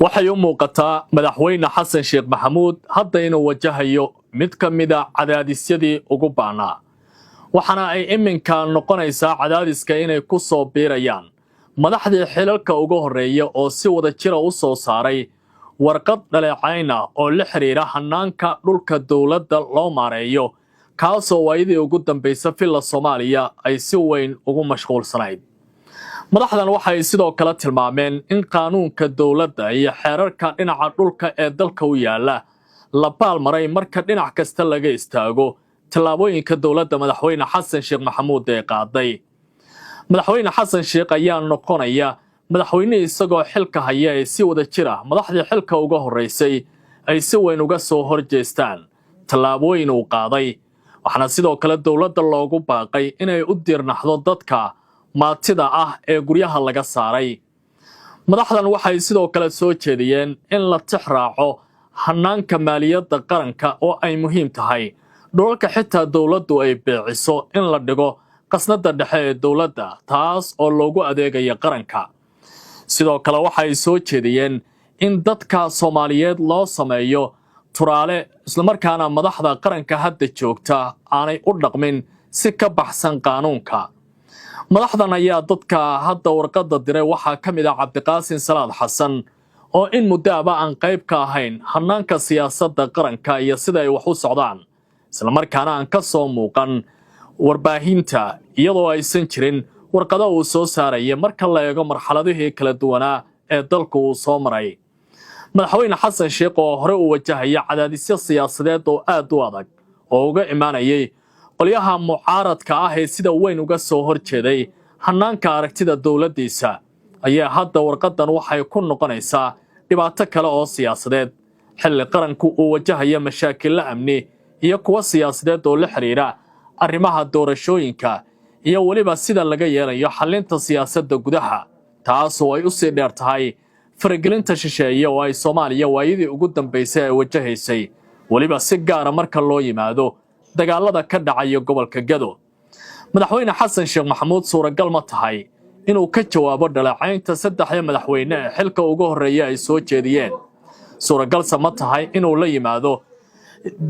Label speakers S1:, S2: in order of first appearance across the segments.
S1: waxay u muuqataa madaxweyne xasan sheekh maxamuud hadda inuu wajahayo mid ka mid a cadaadisyadii ugu baanaa waxaana ay iminka noqonaysaa cadaadiska inay ku soo biirayaan madaxdii xilalka ugu horeeya oo si wada jira u soo saaray warqad dhaleecayn ah oo la xiriira hanaanka dhulka dowladda loo maareeyo kaasoo waayadii ugu dambaysa filla Soomaaliya ay si weyn ugu mashquulsanayd madaxdan waxay sidoo kale tilmaameen in qaanuunka dowladda iyo xeerarka dhinaca dhulka ee dalka u yaala la baalmaray marka dhinac kasta laga istaago tallaabooyinka dowladda madaxweyne xasan sheekh maxamuud ee qaaday madaxweyne xasan sheekh ayaa noqonaya madaxweyne isagoo xilka haya ee si wada jira madaxdii xilka uga horeysay ay si weyn uga soo horjeestaan tallaabooyin uu qaaday waxaana sidoo kale dowladda loogu baaqay inay u diirnaxdo dadka maatida ah ee guryaha laga saaray madaxdan waxay sidoo kale soo jeediyeen in la tixraaco hanaanka maaliyadda qaranka oo ay muhiim tahay dhulalka xitaa dowladdu ay beeciso in la dhigo qasnada dhexe ee dowladda taas oo loogu adeegayo qaranka sidoo kale waxay soo jeediyeen in dadka Soomaaliyeed loo sameeyo turaale isla markaana madaxda qaranka hadda joogta aanay u dhaqmin si ka baxsan qaanuunka madaxdan ayaa dadka hadda warqadda diray waxaa ka mid ah Cabdiqaasin Salaad Xasan oo in muddo aan qayb ka ahayn hanaanka siyaasadda qaranka iyo sida ay wax u socdaan isla markaana aan ka soo muuqan warbaahinta iyadoo aysan jirin warqado uu soo saaray marka la eego marxaladihii kala duwanaa ee dalku uu soo maray madaxweyne xasan sheekh oo hore u wajahaya cadaadisyo siyaasadeed oo aad u adag oo uga imaanayay qolyaha mucaaradka ah ee sida weyn uga soo horjeeday hanaanka aragtida dowladdiisa ayaa hadda warqadan waxay ku noqonaysaa dhibaato kale oo siyaasadeed xilli qaranku uu wajahaya mashaakil amni iyo kuwa siyaasadeed oo la xiriira arrimaha doorashooyinka iyo waliba sida laga yeelayo xalinta siyaasadda gudaha taas oo ay u sii dheer tahay faragelinta shisheeye oo ay Soomaaliya waayadii ugu dambeysay ay wajahaysay waliba si gaar ah marka loo yimaado dagaalada ka dhacaya gobolka Gado madaxweyne xasan sheekh maxamuud suuragal ma tahay inuu ka jawaabo dhaleecaynta saddexda madaxweyne ee xilka ugu horeeya ay soo jeediyeen suuragal ma tahay inuu la yimaado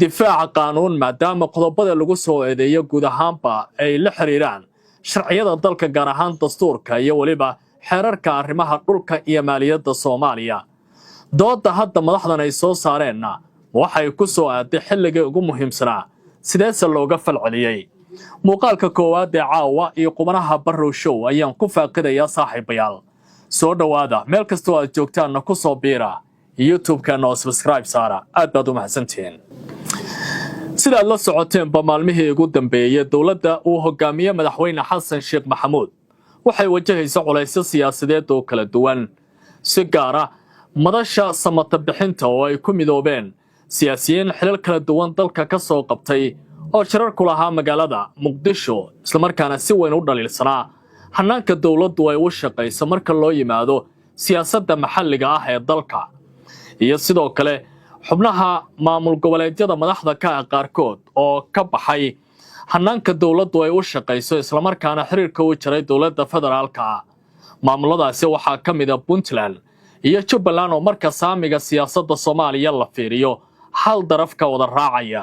S1: difaaca qaanuun maadaama qodobada lagu soo eedeeyo guud ahaanba ay la xiriiraan sharciyada dalka gaar ahaan dastuurka iyo waliba xeerarka arrimaha dhulka iyo maaliyadda Soomaaliya dooda hadda madaxdan ay soo saareenna waxay ku soo aaday xilliga ugu muhiimsanaa sideese looga falceliyay muuqaalka koowaad ee caawa iyo qubanaha Barrow Show ayaan ku faaqidayaa saaxiibayaal soo dhawaada meel kasta oo aad joogtaanna ku soo biira YouTube-kana oo subscribe saara aad baad u mahadsantihiin sida la socoteen maalmihii ugu dambeeyay dowladda uu hogaamiye madaxweyne xasan sheekh maxamuud waxay wajahaysaa culaysyo siyaasadeed oo kala duwan si gaar ah madasha samata bixinta oo ay ku midoobeen siyaasiyiin xilal kala duwan dalka ka soo qabtay oo shirar ku lahaa magaalada Muqdisho isla markaana si weyn u dhaliilsanaa hanaanka dowladdu ay u shaqeyso marka loo yimaado siyaasadda maxalliga ah ee dalka iyo sidoo kale xubnaha maamul goboleedyada madaxda ka qaarkood oo ka baxay hanaanka dowladdu ay u shaqeyso isla markaana xiriirka u jiray dowladda federaalka maamuladaasi waxaa ka mid ah Puntland iyo Jubbaland oo marka saamiga siyaasadda Soomaaliya la fiiriyo hal daraf ka wada raacaya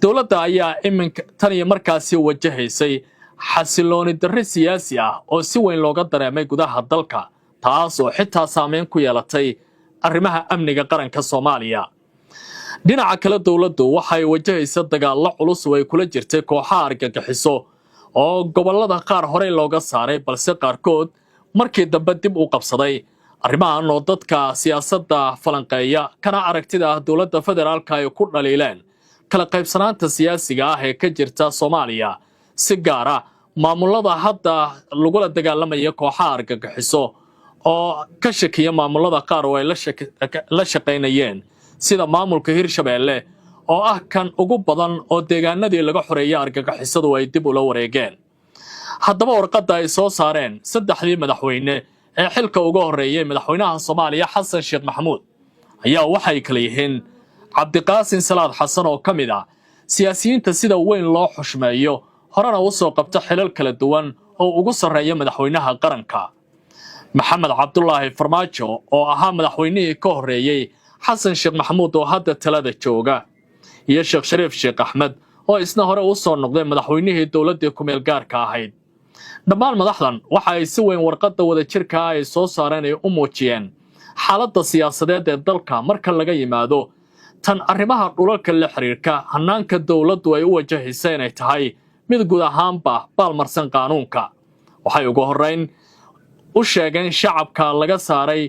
S1: dowladda ayaa iminka tan iyo markaasi wajahaysay xasilooni darri siyaasi ah oo si weyn looga dareemay gudaha dalka taas oo xitaa saameyn ku yeelatay arrimaha amniga qaranka Soomaaliya dhinaca kale dowladdu waxay wajahaysaa dagaal culus oo ay kula jirtay kooxaha argagixiso oo gobolada qaar hore looga saaray balse qaarkood markii dambe dib u qabsaday arrimahan oo dadka siyaasadda falanqeeya kana aragtida dowladda federaalka ay ku dhaliileen kala qaybsanaanta siyaasiga ah ee ka jirta Soomaaliya si gaar ah maamulada hadda lagu la dagaalamaya kooxaha argagixiso oo ka shakiya maamulada qaar oo ay la shaqeynayeen sida maamulka Hirshabeelle oo ah kan ugu badan oo deegaanadii laga xoreeyay argagixisadu ay dib ula wareegeen haddaba warqadda ay soo saareen saddexdii madaxweyne ee xilka ugu horeeyay madaxweynaha Soomaaliya xasan sheekh maxamuud ayaa waxay kala yihiin Cabdiqaasin Salaad Xasan oo ka mid ah siyaasiyiinta sida weyn loo xushmeeyo horena u soo qabta xilal kala duwan oo ugu sareeya madaxweynaha qaranka maxamed cabdulaahi farmaajo oo ahaa madaxweynihii ka horreeyey xasan sheekh maxamuud oo hadda talada jooga iyo sheekh shariif sheekh axmed oo isna hore u soo noqday madaxweynihii dowladdii ku-meel gaarka ahayd dhammaan madaxdan waxa ay si weyn warqadda wadajirka ah ay soo saareen ay u muujiyeen xaaladda siyaasadeed ee dalka marka laga yimaado tan arrimaha dhulalka la xiriirka hannaanka dowladdu ay u wajahaysa inay tahay mid guud ahaanba baalmarsan qaanuunka waxay ugu horrayn u sheegeen shacabka laga saaray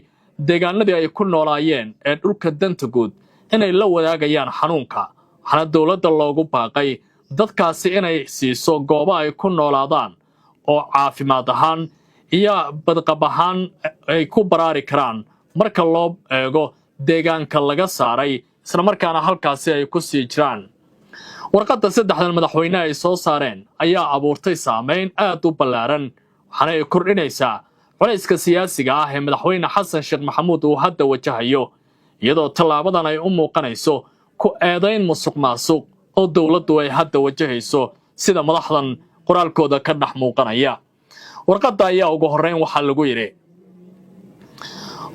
S1: deegaanadii ay ku noolaayeen ee dhulka danta guud inay la wadaagayaan xanuunka waxaana dowladda loogu baaqay dadkaasi inay siiso goobo ay ku noolaadaan oo caafimaad ahaan iyo badqab ahaan ay ku baraari karaan marka loo eego deegaanka laga saaray isla markaana halkaasi ay ku sii jiraan warqadda saddexdan madaxweyne ay soo saareen ayaa abuurtay saameyn aad u ballaaran waxaana ay kordhinaysaa culayska siyaasiga ah ee madaxweyne xasan sheekh maxamuud uu hadda wajahayo iyadoo tallaabadan ay u muuqanayso ku eedayn musuq maasuq oo dowladdu ay hadda wajahayso sida madaxdan qoraalkooda ka dhex muuqanaya warqadda ayaa ugu horrayn waxaa lagu yidhi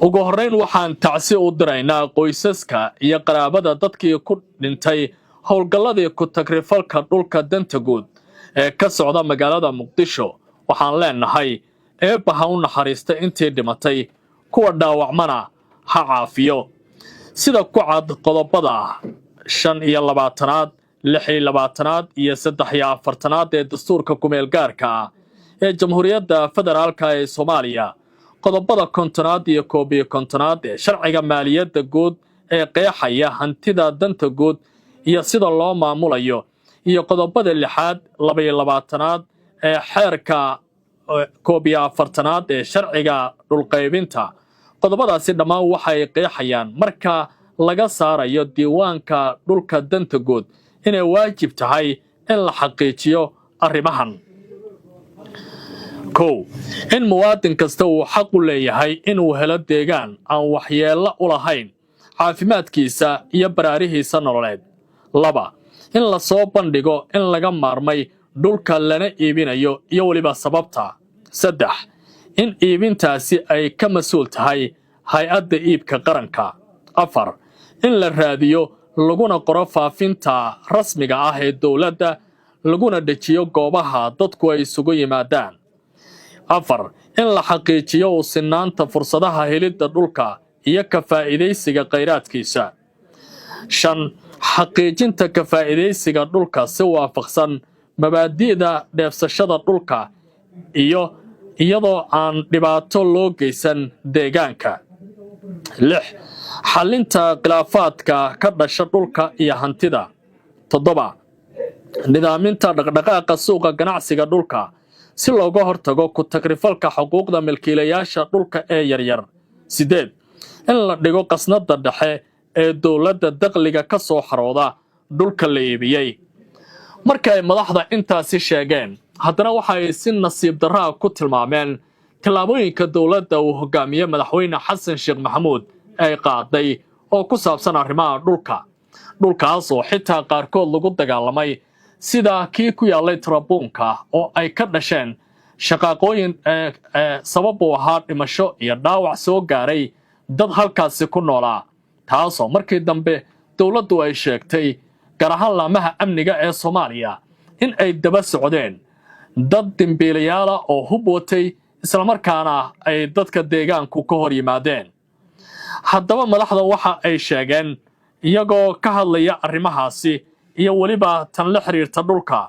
S1: ugu horrayn waxaan tacsi u diraynaa qoysaska iyo qaraabada dadkii ku dhintay howlgalladii ku-tagrifalka dhulka danta guud ee ka socda magaalada muqdisho waxaan leenahay eebba ha u naxariista intii dhimatay kuwa dhaawacmana ha caafiyo sida ku cad qodobada 25aad 26aad iyo 43aad ee dastuurka ku-meel gaarka ah ee jamhuuriyadda federaalka ee Soomaaliya qodobada 50aad iyo 51aad ee sharciga maaliyadda guud ee qeexaya hantida danta guud iyo sida loo maamulayo iyo qodobada 6aad 22aad ee xeerka 41aad ee sharciga dhulqaybinta qodobadaasi dhammaan waxay qeexayaan marka laga saarayo diiwaanka dhulka danta guud inay waajib tahay in la xaqiijiyo arrimahan in muwaadin kasta uu xaq u leeyahay inuu helo deegaan aan waxyeello u lahayn caafimaadkiisa iyo baraarihiisa nololeed 2 in la soo bandhigo in laga maarmay dhulka lana iibinayo iyo waliba sababta 3 in iibintaasi ay ka mas'uul tahay hay-adda iibka qaranka 4 in la raadiyo laguna qoro faafinta rasmiga ah ee dowladda laguna dejiyo goobaha dadku ay isugu yimaadaan 4 in la xaqiijiyo u sinaanta fursadaha helidda dhulka iyo ka faa'iidaysiga kheyraadkiisa 5 xaqiijinta ka faa'iidaysiga dhulka si waafaqsan mabaadi'da dheefsashada dhulka iyo iyadoo aan dhibaato loo geysan deegaanka 6 xalinta khilaafaadka ka dhasha dhulka iyo hantida 7 nidaaminta dhaqdhaqaaqa suuqa ganacsiga dhulka si looga hortago ku tagrifalka xuquuqda milkiilayaasha dhulka ee yaryar 8 in la dhigo qasnada dhexe ee dowladda dakhliga ka soo xarooda dhulka la iibiyey marka ay madaxda intaasi sheegeen haddana waxay si nasiib darraa ku tilmaameen tallaabooyinka dowladda uu hogaamiye madaxweyne xasan sheekh maxamuud ay qaaday oo ku saabsan arrimaha dhulkaas oo xitaa qaarkood lagu dagaalamay sida kii ku yaallay tarabuunka oo ay ka dhasheen shaqaaqooyin sabab u ahaa dhimasho iyo dhaawac soo gaaray dad halkaasi ku noolaa taasoo markii dambe dowladdu ay sheegtay gaar ahaan laamaha amniga ee Soomaaliya in ay daba socdeen dad dambiilayaal ah oo hub watay isla markaana ay dadka deegaanku ka hor yimaadeen haddaba madaxda waxa ay sheegeen iyagoo ka hadlaya arrimahaasi iyo waliba tan la xiriirta dhulka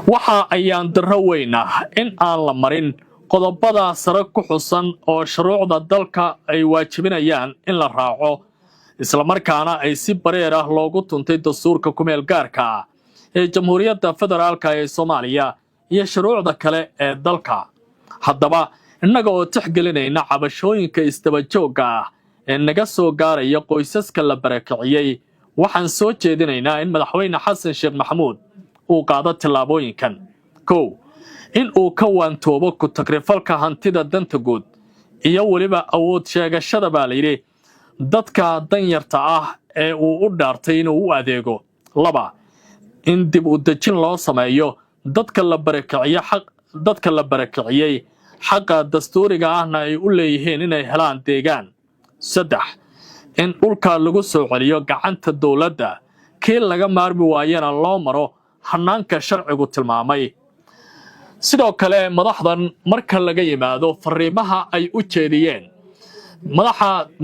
S1: waxa ayaan darro weyn ah in aan la marin qodobada sare ku xusan oo shuruucda dalka ay waajibinayaan in la raaco isla markaana ay si bareer ah loogu tuntay dastuurka ku-meel gaarka ah ee jamhuuriyadda federaalka ee Soomaaliya iyo shuruucda kale ee dalka haddaba innaga oo tixgelinayna cabashooyinka isdaba joogga ah ee naga soo gaaraya qoysaska la barakiciyey waxaan soo jeedinaynaa in madaxweyne xasan sheekh maxamuud uu qaado tallaabooyinkan 1 in uu ka waantoobo ku tagrifalka hantida danta guud iyo waliba awood sheegashada baa layidhi dadka danyarta ah ee uu u dhaartay inuu u adeego 2 in dib u dejin loo sameeyo dadka la barakiciyo dadka la barakiciyey xaqa dastuuriga ahna ay u leeyihiin inay helaan deegaan. 3 in dhulka lagu soo celiyo gacanta dawladda kii laga maarmi waayana loo maro hanaanka sharcigu tilmaamay. sidoo kale madaxdan marka laga yimaado fariimaha ay u jeediyeen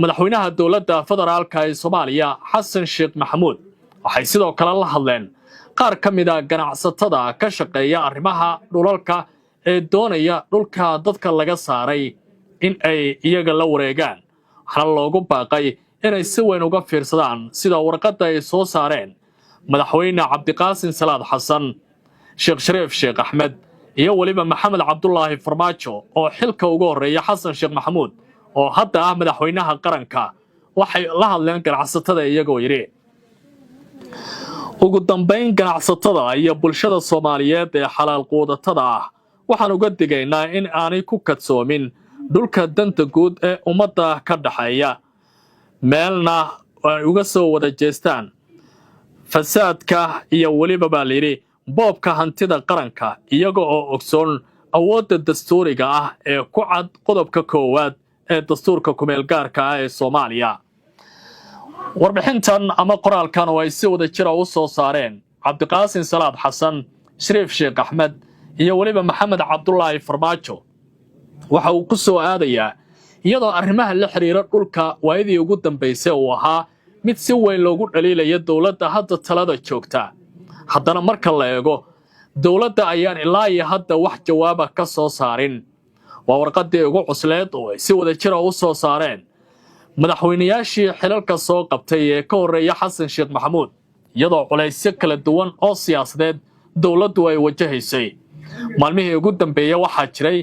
S1: madaxweynaha dawladda federaalka ee Soomaaliya Xasan Sheekh Maxamuud waxay sidoo kale la hadleen qaar ka mid ah ganacsatada ka shaqeeya arrimaha dhulalka ee doonaya dhulka dadka laga saaray in ay iyaga la wareegaan. waxaana loogu baaqay inay si weyn uga fiirsadaan sida warqadda ay soo saareen madaxweyne Cabdiqaasim Salaad Xasan, Sheekh Shariif Sheekh Axmed iyo waliba Maxamed Cabdullaahi Farmaajo oo xilka ugu horeeya Xasan Sheekh Maxamuud oo hadda ah madaxweynaha qaranka. waxay la hadleen ganacsatada iyagoo yiri ugu dambeyn ganacsatada iyo bulshada Soomaaliyeed ee xalaal quudatada ah waxaan uga digaynaa in aanay ku kadsoomin dhulka danta guud ee ummadda ka dhaxeeya meelna ay uga soo wada jeestaan fasaadka iyo waliba baaliri boobka hantida qaranka iyaga oo ogsoon awoodda dastuuriga ah ee ku cad qodobka koowaad ee dastuurka kumeel gaarka ah ee Soomaaliya. warbixintan ama qoraalkan oo ay si wada jir ah u soo saareen Cabdiqaasim Salaad Xasan, Shariif Sheekh Axmed iyo waliba Maxamed Cabdullaahi Farmaajo waxa uu ku soo aadayaa iyadoo arrimaha la xiriira dhulka waayadii ugu dambeysay uu ahaa mid si weyn loogu dhaliilaya dawladda hadda talada joogta. haddana marka la eego dawladda ayaan ilaa iyo hadda wax jawaaba ka soo saarin. waa warqadii ugu cusleed oo ay si wada jir ah u soo saareen madaxweynayaashii xilalka soo qabtay ee ka horeeya Xasan Sheekh Maxamuud iyadoo culaysyo kala duwan oo siyaasadeed dawladdu ay wajahaysay. maalmihii ugu dambeeyay waxaa jiray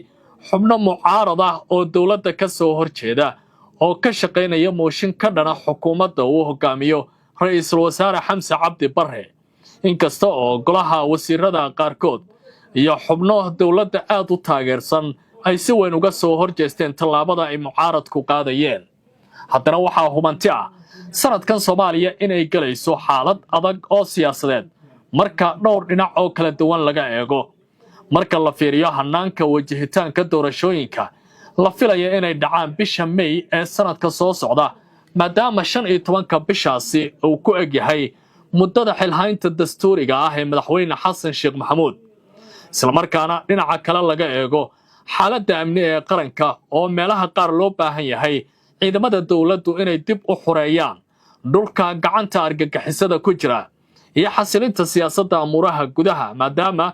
S1: xubno mucaarad ah oo dawladda ka soo horjeeda oo ka shaqeynaya mooshin ka dhana xukuumadda uu hogaamiyo ra'iisul wasaare Xamse Cabdi Barre. inkasta oo golaha wasiirada qaarkood iyo xubno dawladda aad u taageersan ay si weyn uga soo horjeesteen tallaabada ay mucaaradku qaadayeen. haddana waxaa hubanti ah sanadkan Soomaaliya inay galayso xaalad adag oo siyaasadeed marka dhowr dhinac oo kala duwan laga eego. marka la fiiriyo hanaanka wajahitaanka doorashooyinka la filaya inay dhacaan bisha May ee sanadka soo socda maadaama 15 bishaasi uu ku eg yahay muddada xilhaynta dastuuriga ah ee madaxweyne Xasan Sheekh Maxamuud. isla markaana dhinaca kale laga eego xaaladda amni ee qaranka oo meelaha qaar loo baahan yahay ciidamada dawladdu inay dib u xoreeyaan dhulka gacanta argagixisada ku jira iyo xasilinta siyaasadda amuraha gudaha maadaama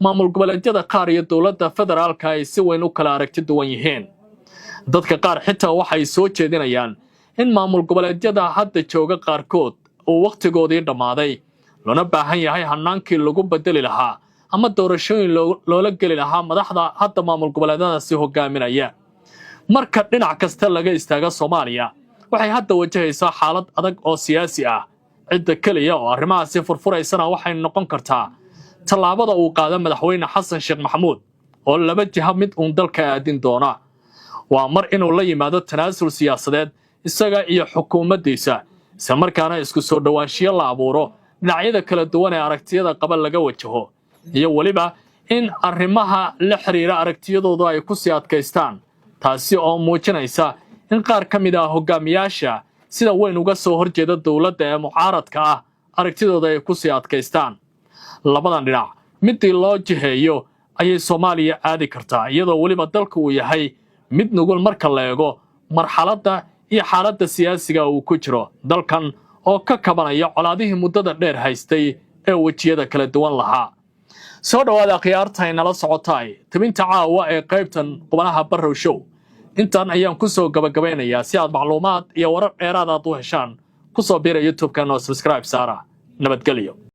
S1: maamul goboleedyada qaar iyo dawladda federaalka ay si weyn u kala aragti duwan yihiin. dadka qaar xitaa waxay soo jeedinayaan in maamul goboleedyada hadda jooga qaarkood uu waqtigoodii dhammaaday loona baahan yahay hanaankii lagu bedeli lahaa ama doorashooyin loola geli lahaa madaxda hadda maamul goboleedyadaasi hogaaminaya. marka dhinac kasta laga istaaga Soomaaliya waxay hadda wajahaysaa xaalad adag oo siyaasi ah. cidda kaliya oo arrimahaasi furfuraysana waxay noqon kartaa tallaabada uu qaaday madaxweyne Xasan Sheekh Maxamuud oo laba jiha mid uun dalka aadin doona. waa mar inuu la yimaado tanaasul siyaasadeed isaga iyo xukuumaddiisa isla markaana isku soo dhawaanshiyo la abuuro dhinacyada kala duwan ee aragtiyada qaba laga wajaho iyo waliba in arrimaha la xiriira aragtiyadooda ay ku sii adkaystaan. taasi oo muujinaysa in qaar ka mid ah hogaamiyaasha sida weyn uga soo horjeeda dawladda ee mucaaradka ah aragtidooda ay ku sii adkaystaan. labadan dhinac midii loo jiheeyo ayay Soomaaliya aadi kartaa iyadoo waliba dalku uu yahay mid nugul marka la eego marxaladda iyo xaaladda siyaasiga uu ku jiro dalkan oo ka kabanaya colaadihii muddada dheer haystay ee wajiyada kala duwan lahaa. soo dhawaada khiyaarta inala socotay tabinta caawa ee qaybtan qubanaha Barrow Show. intaan ayaan ku soo gabagabeynayaa si aad macluumaad iyo warar dheeraad ah u heshaan ku soo biira YouTube-kan oo subscribe saara. nabadgelyo.